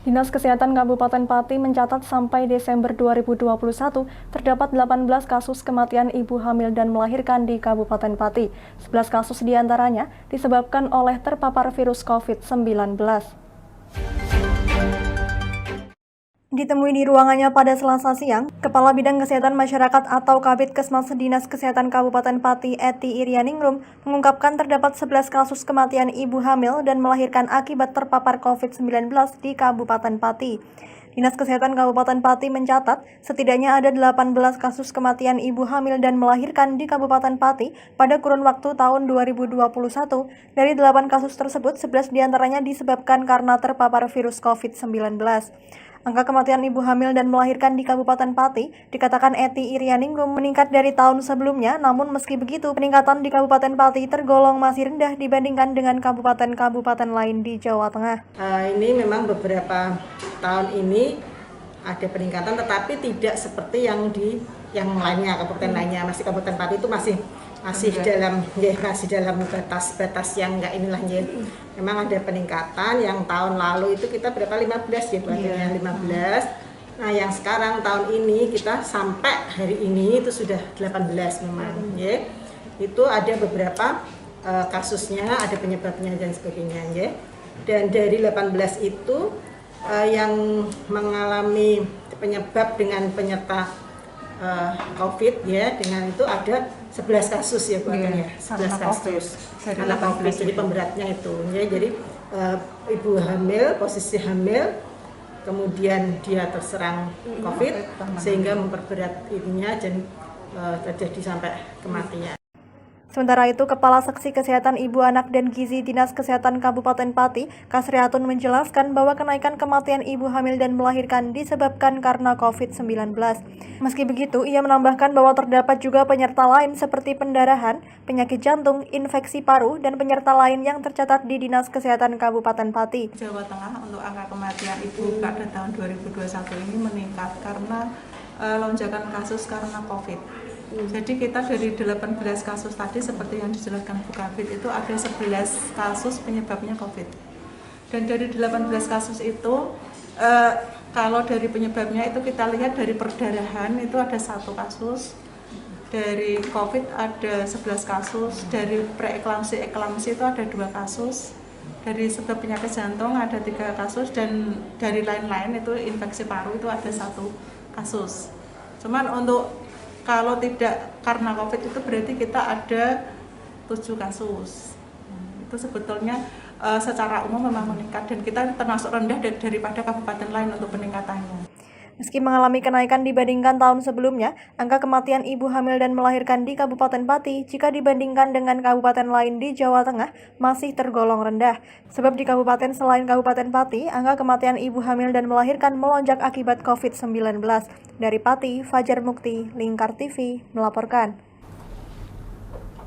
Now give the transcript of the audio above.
Dinas Kesehatan Kabupaten Pati mencatat sampai Desember 2021 terdapat 18 kasus kematian ibu hamil dan melahirkan di Kabupaten Pati. 11 kasus diantaranya disebabkan oleh terpapar virus COVID-19. Ditemui di ruangannya pada Selasa siang, Kepala Bidang Kesehatan Masyarakat atau Kabidkesmas Dinas Kesehatan Kabupaten Pati Eti Irianingrum mengungkapkan terdapat 11 kasus kematian ibu hamil dan melahirkan akibat terpapar COVID-19 di Kabupaten Pati. Dinas Kesehatan Kabupaten Pati mencatat setidaknya ada 18 kasus kematian ibu hamil dan melahirkan di Kabupaten Pati pada kurun waktu tahun 2021. Dari 8 kasus tersebut, 11 diantaranya disebabkan karena terpapar virus COVID-19. Angka kematian ibu hamil dan melahirkan di Kabupaten Pati, dikatakan Eti Irianingrum, meningkat dari tahun sebelumnya, namun meski begitu, peningkatan di Kabupaten Pati tergolong masih rendah dibandingkan dengan kabupaten-kabupaten lain di Jawa Tengah. Ini memang beberapa tahun ini ada peningkatan, tetapi tidak seperti yang lainnya, kabupaten lainnya. Masih Kabupaten Pati itu masih dalam batas yang enggak inilah ya. Memang ada peningkatan. Yang tahun lalu itu kita berapa 15 ya buatnya 15. Nah, yang sekarang tahun ini kita sampai hari ini itu sudah 18 memang ya. Itu ada beberapa kasusnya, ada penyebabnya dan sebagainya ya. Dan dari 18 itu yang mengalami penyebab dengan penyerta COVID ya, dengan itu ada 11 kasus ya Bu Akan ya, 11 kasus karena COVID, jadi pemberatnya itu ya, jadi ibu hamil, posisi hamil, kemudian dia terserang COVID sehingga memperberat ininya dan terjadi sampai kematian. Sementara itu, Kepala Seksi Kesehatan Ibu Anak dan Gizi Dinas Kesehatan Kabupaten Pati, Kasriatun menjelaskan bahwa kenaikan kematian ibu hamil dan melahirkan disebabkan karena COVID-19. Meski begitu, ia menambahkan bahwa terdapat juga penyerta lain seperti pendarahan, penyakit jantung, infeksi paru, dan penyerta lain yang tercatat di Dinas Kesehatan Kabupaten Pati. Jawa Tengah untuk angka kematian ibu pada tahun 2021 ini meningkat karena lonjakan kasus karena COVID. Jadi kita dari 18 kasus tadi seperti yang dijelaskan Bu Kabid itu ada 11 kasus penyebabnya COVID. Dan dari 18 kasus itu kalau dari penyebabnya itu kita lihat dari perdarahan itu ada 1 kasus, dari COVID ada 11 kasus, dari preeklamsi itu ada 2 kasus, dari sebab penyakit jantung ada 3 kasus, dan dari lain-lain itu infeksi paru itu ada 1 kasus. Cuman untuk kalau tidak karena COVID itu berarti kita ada 7 kasus. Itu sebetulnya secara umum memang meningkat dan kita termasuk rendah daripada kabupaten lain untuk peningkatannya. Meski mengalami kenaikan dibandingkan tahun sebelumnya, angka kematian ibu hamil dan melahirkan di Kabupaten Pati jika dibandingkan dengan kabupaten lain di Jawa Tengah masih tergolong rendah. Sebab di kabupaten selain Kabupaten Pati, angka kematian ibu hamil dan melahirkan melonjak akibat COVID-19. Dari Pati, Fajar Mukti, Lingkar TV, melaporkan.